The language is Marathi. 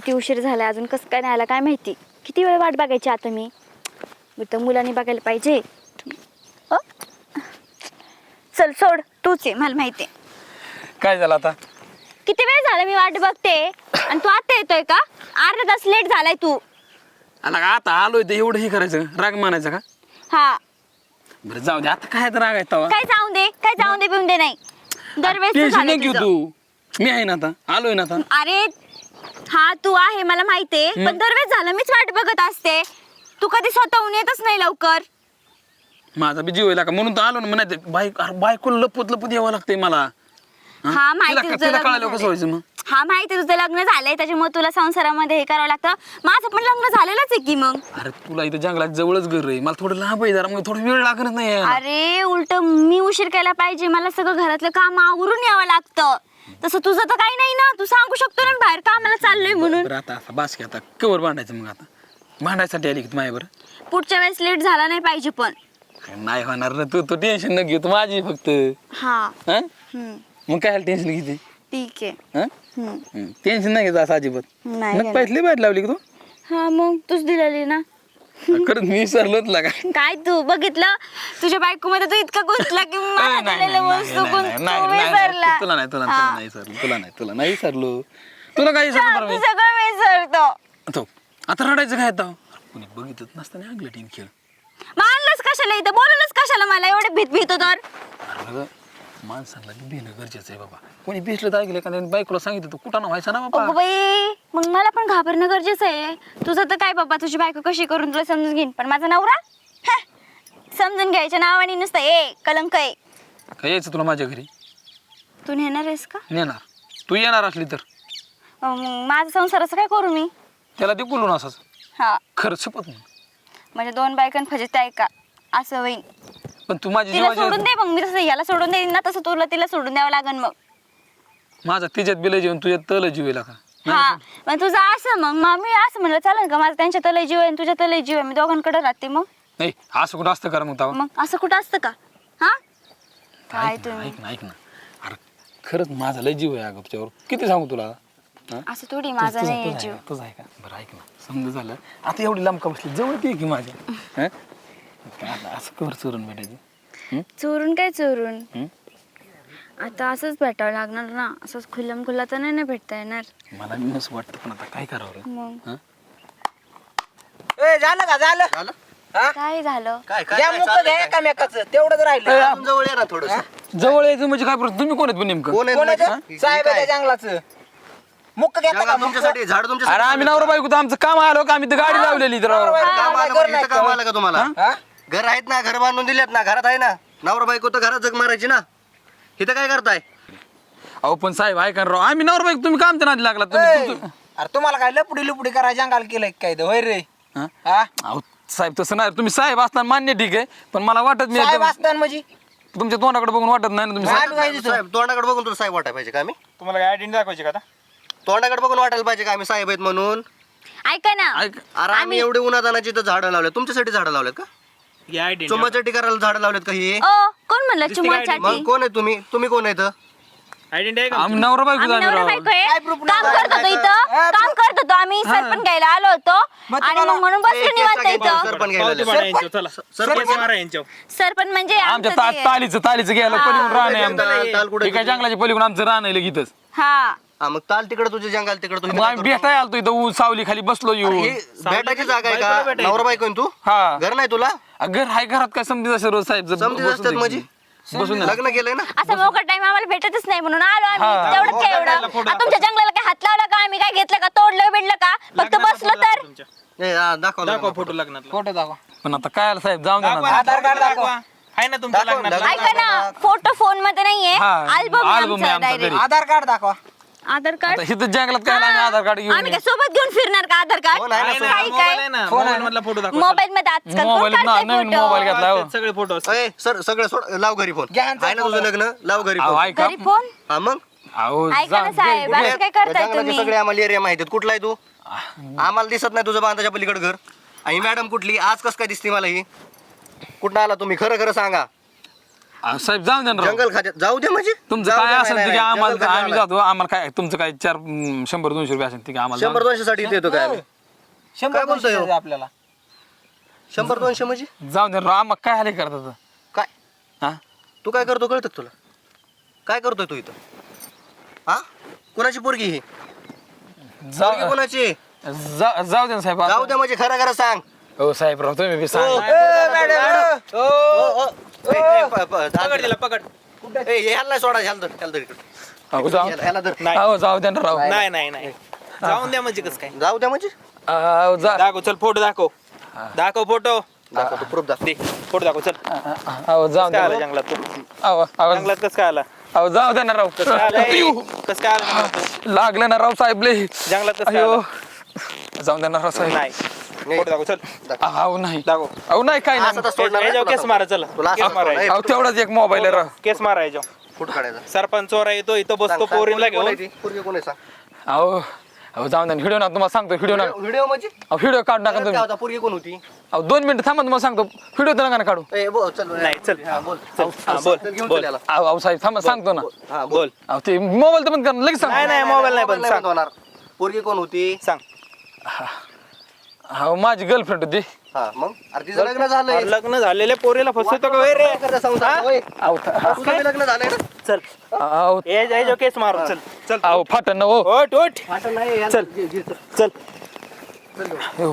किती उशीर झाला अजून कसं काय नाही आला काय माहिती. किती वेळ वाट बघायची आता मी तर मुलांनी बघायला पाहिजे. अ? चल सोड तूच आहे मला माहिती आहे. काय झालं आता? किती वेळ झाला मी वाट बघते आणि तू आता येतोय का? अर्धा तास लेट झालाय तू. आला का आता आलोय ते एवढं हे करायचं राग मानायचा का? हा बरं जाऊ दे आता काय राग आहे तवा. काय जाऊन दे पिऊन दे नाही दरवेळेस टेन्शन झालं नाही घेऊ तुझं. तू. मी आहे ना आता आलोय ना आता. अरे हा तू आहे मला माहितीये पण दरवेळेस झालं मीच वाट बघत असते. तू कधी स्वतःहून येतच नाही लवकर. माझा बी जीव आहे का म्हणून तर आलो ना म्हणायचं बायको लपत यावं लागतंय मला. हा माहिती तुझं तिला लग्न कळालं कसं व्हायचं मग? हा माहिती तुझं लग्न झालंय त्याच्यामुळे तुला संसारामध्ये हे करावं लागतं. माझं पण लग्न झालेलंच आहे की मग. अरे तुला इथं जंगलात जवळच घर आहे मला थोडं लांब आहे जरा मग थोडं वेळ लागत नाही यायला. अरे उलट मी उशीर केला पाहिजे. मला सगळं घरातलं काम आवरून यावं लागतं. तसं तुझं तर काही नाही ना. तू सांगू शकतो ना बाहेर कामाला चाललोय म्हणून. बरं आता बास की आता कवर भांडायचं मग आता भांडायसाठी आली की तू माझ्यावर. पुढच्या वेळेस लेट झाला नाही पाहिजे पण. नाही होणार ना तू टेन्शन न घेऊ तू माझी फक्त. हा हा हम्म, मग काय टेन्शन घेते? ठीक आहे. हा हम्म, टेन्शन नाही घ्यायचं असं अजिबात. नाही मग घेणार. पैसे बाहेर लावली की तू? हा मग तूच दिलेली ना. खरंच मी विसरलोच लागा. काय तू बघितलं तुझ्या बायको मध्ये तू इतका गुंतला की मला दिलेलं वस्तू तू विसरला. तुला नाही विसरलो. तुला काही हा, विसरलो तू सगळं विसरतो. आता रडायचं काय आता? कोणी बघितलं नसताना अंगलं टीन खेळ. मानलंच कशाला इथं बोलूनच कशाला मला एवढे भीतो तर. अरे माणसाला भेणं गरजेचं आहे बाबा. कोणी भेटलं तर ऐकलं का बायकोला सांगितलं तू कुठं व्हायचा ना बाबा. अगं बाई मग मला पण घाबरणं गरजेचं आहे. तुझं तर काय बाबा तुझी बायको कशी करून तुला समजून घेईन पण माझा नवरा हा, समजून घ्यायच्या नावाने नुसतं कलंक आहे. काय यायचं तुला माझ्या घरी? तू नेणार आहेस का? नेणार. तू येणार असली तर मग माझा संसाराचं काय करू मी? त्याला ते बोलून असंच हा खरंच शपथ नाही. म्हणजे दोन बायकां फजित आहे का असं होईन. पण तू माझी तिला जीवाची सोडून दे मग मी तसं याला सोडून देईन ना तसं तुला तिला सोडून द्यावं लागेल मग. माझा तिच्यात बिल जीवन तुझ्यात तल जीव आहे का? हा मग तुझं असं मग मी असं म्हणलं चालेल का माझं त्यांच्या तलय जीव आहे आणि तुझ्या तलय जीव आहे मी दोघांकडे राहते मग. नाही असं कुठं असतं करा मग तवा. मग असं कुठं असतं का? हा काय ऐक ना, तुम्ही ऐक ना ऐक ना. अरे खरंच माझा लय जीव आहे अगं तुझ्यावर. किती सांगू तुला? हा? असं थोडी माझा तुझं- नाही तुझं जीव. आहे का? तुझं आहे का? बरं ऐक ना समजा झालं आता एवढी लांब का बसली जवळ ती की माझ्या. हा? आता असं कवर चोरून भेटायचं. चोरून काय चोरून हं? आता असंच भेटावं लागणार ना. असंच खुल्लम खुल्ला तर नाही ना भेटता येणार. मला मी असं वाटतं पण आता काय करावं रे? मग हा? ए झालं का झालं हा? काय झालं? द्या मुक द्या एकामेकाचं तेवढंच राहिलं. जवळ ये ना थोडं. जवळ यायचं म्हणजे काय परत तुम्ही कोण आहेत पण नेमकं? कोण आहे कोणाचं? म्हणजे? साहेब आहे त्या जंगलाचं मुक्क घेता जंगल का मुक्क? तुमच्यासाठी झाड अरे तुमच्यासाठी. आम्ही नवरा बायको तर आमचं काम आलो का आम्ही तर गाडी लावलेली तर नवरा बायको काम आलं घर बरं, नाही इथं काम आलं का तुम्हाला? हा? घर आहेत ना, घर बांधून दिलेत ना, घरात आहे ना. नवरा बायको तर घरात जग मारायची ना. इथं काय करताय? अहो पण साहेब ऐका ना राव आम्ही नवरा बायको तुम्ही काम नादी लागला ए, तुम्ही अरे तुम्हाला काय लपुडी लुपुडी करा जंगाल केलंय काय ते होय रे हा? हा? अहो साहेब तसं नाही तुम्ही साहेब असताना मान्य ठीक आहे पण मला वाटत मी साहेब असताना म्हणजे तुमच्या तोंडाकडे बघून वाटत नाही ना तुम्ही साहेब. आम्ही काय दिसतो? साहेब तोंडाकडे बघून तुला साहेब वाटायला पाहिजे का आम्ही? तुम्हाला काय आयडेंटिटी दाखवायची का आता? तोंडाकडे बघून वाटायला पाहिजे का आम्ही साहेब आहेत म्हणून? ऐका ना ऐक अरे आम्ही एवढे उन्हातानाची तर झाडं लावलेत तुमच्यासाठी झाडं लावलेत का? ही आयडेंटिटी चुम्माचटी करायला झाडं लावलेत का ही? ओ कोण म्हणलं चुम्मा मग चाटी? कोण आहे तुम्ही? तुम्ही कोण आहेत? आयडेंटिटी आहे का? आम्ही नवरा बायको आम्ही आम्ही नवरा राव बायको आहे. काय proof काम नाही? करत होतो इथं काम करत होतो आम्ही सरपण घ्यायला आलो होतो मग आणि तुम्हाला- मग म्हणून बसलो ए, निवांत केस इथं. टाकायचं, सरपण घ्यायला पावती आले. मारा यांच्यावर, चला. सरपंच- पावती मारा यांच्यावर. सरपण म्हणजे आमच्या आमचं ते- तालीचं घ्यायला पलीकडून राहणं आहे आमचं. ताल कुठे? हे काय जंगलाच्या पलीकडून आमचं राहणं आहे लगेच. हा हा, मग ताल तिकडे तुझे जंगल तिकडे तू मग आम्ही भेटायला आलतो इथं ऊस सावली खाली बसलो येऊ. भेटायची जागा आहे बायकोला का? भेटायचं. नवरा बायको आहे तू? हा घर नाही तुला? घर हाय घरात काय समजत असेल रोज साहेब समजत असतात म्हणजे? बसून द्या. लग्न केलंय ना? असं मोका टाइम आम्हाला भेटतच नाही म्हणून आलो आम्ही हा. तेवढंच काय एवढं आ, तुमच्या जंगलाला काय हात लावला का आम्ही काय घेतलं का तोडलं बिडलं का फक्त लग्नाचा बसलो फोटो तर दाखवा तुमच्या. ए, हा, दाखव दाखवा लग्न. फोटो लग्नातला. फोटो दाखवा पण आता काय आलं साहेब जाऊन द्या दाखवा ना. ना, आधार कार्ड फोटो दाखवा. आहे ना तुमच्या दाखवा, लग्नातला? लग्न- ऐका ना फोटो फोन मध्ये नाहीये हा, अल्बम album आहे आमचा डायरेक्ट घरी. आधार कार्ड दाखवा आधार कार्ड आता इथं जंगलात काय आम्ही आधार कार्ड घेऊन आम्ही काय सोबत घेऊन फिरणार का आधार कार्ड फोन आहे ना, आहे ना, काय मोबाईल आहे काय ना, फोन आहे मोबाईल ना. मधला फोटो दाखवा. मोबाईल मध्ये आजकाल कोण मोबाईल काढतंय नवीन photo? मोबाईल घेतला हो. सगळे फोटो असतात. ए, सर सगळं सोड, लाव घरी फोन. घ्या यांचा आहे ना तुझं फोन. लग्न? लाव घरी अहो, फोन. ऐका घरी फोन हा मग? अहो, ऐका ना जा- साहेब असं काय करताय जंगलाचे तुम्ही सगळे आम्हाला एरिया माहिती आहेत. कुठला आहे तू? आम्हाला दिसत नाही तुझं बांधाच्या पलीकडे घर. आणि मॅडम कुठली? आज कस काय दिसते मला ही? कुठं आला तुम्ही? खरं खरं सांगा. साहेब जाऊ द्या ना राव. जंगल खात्यात जाऊ दे म्हणजे तुमचं जाऊ काय द्या, असेल नाही, ते की नाही, आम्हाला जंगल खात्यात आम्ही मला. जातो आम्हाला काय तुमचं काय 100-200 रुपये असेल ते काय आम्हाला 100-200 साठी देतो काय आम्ही? 100 बोलतोय हो? द्यायचं आपल्याला 100-200 म्हणजे जाऊ द्या राव आम्हाला काय हाले करतात काय हा तू काय करतो कळतं का तुला काय करतोय तू इथं हा कोणाची पोरगी ही पोरगी जाऊ कोणाची जाऊ द्या ना साहेब जाऊ दे म्हणजे खरं खरं सांग हो साहेब राव तुम्ही बी हो. सांगा. पकड तिला पकड. ह्याला सोडा ह्याला धर इकडे. अहो, जाऊ ह्याला धर नाही. अहो, जाऊ द्या ना राव नाही नाही नाही जाऊन द्या म्हणजे कसं काय. जाऊ द्या म्हणजे अहो, दाखव चल फोटो दाखव. दाखव फोटो. दाखवतो प्रूफ दाखव दे फोटो दाखव चल. अहो, जाऊ काय आलं द्या जंगलात तू? अहो, जंगलात कसं काय आला? अहो, जाऊ द्या ना राव कसं काय आलं? अयो, कसं काय आलं जंगलात तू? लागलं ना राव साहेब लय जंगलात कसं काय अयो आलं? जाऊ द्या ना राव साहेब नाही फोटो दाखव चल. अहो नाही दाखव. अहो नाही काय असं नाही तर सोडणार नाही याच्यावर केस तुला. मारा चला. तुला केस असं मारा सोडणार. अहो तेवढाच एक मोबाईल आहे राव केस मारा याच्यावर. फोटो काढायचा सरपंच चोरा येतो इथं बसतो सांग, सांग, पोरींला पोरगी कोण आहे घेऊन. ती? पोरगी कोण आहे सांग अहो अहो जाऊ द्या व्हिडिओ ना तुम्हाला सांगतो व्हिडिओ ना व्हिडिओ म्हणजे अहो व्हिडिओ काढू नका काय तुम्ही होता पोरगी कोण होती अहो 2 मिनिटं थांबा तुम्हाला सांगतो व्हिडिओ तर नका ना काढू ए बोल चल नाही चल. हा, बोल चल. हा, बोल चल, घेऊन बोल. चल याला. अहो अहो साहेब थांबा सांगतो ना हा बोल. अहो ते मोबाईल तर बंद करा लगेच नाही सांग नाही मोबाईल नाही पण सांग. होणार पोरगी कोण होती सांग. अहो माझी गर्लफ्रेंड होती हा मग अरे तिचं लग्न झालंय अरे लग्न झालेल्या पोरीला फसवतो का वय रे? करता संसार, होय. अहो तुझं बी लग्न झालंय ना चल अहो याच्यावर केस मारू चल चल अहो फाटन ना हो ओट ओट वाटत नाही याला चल. घे, घे, चल. चल हो.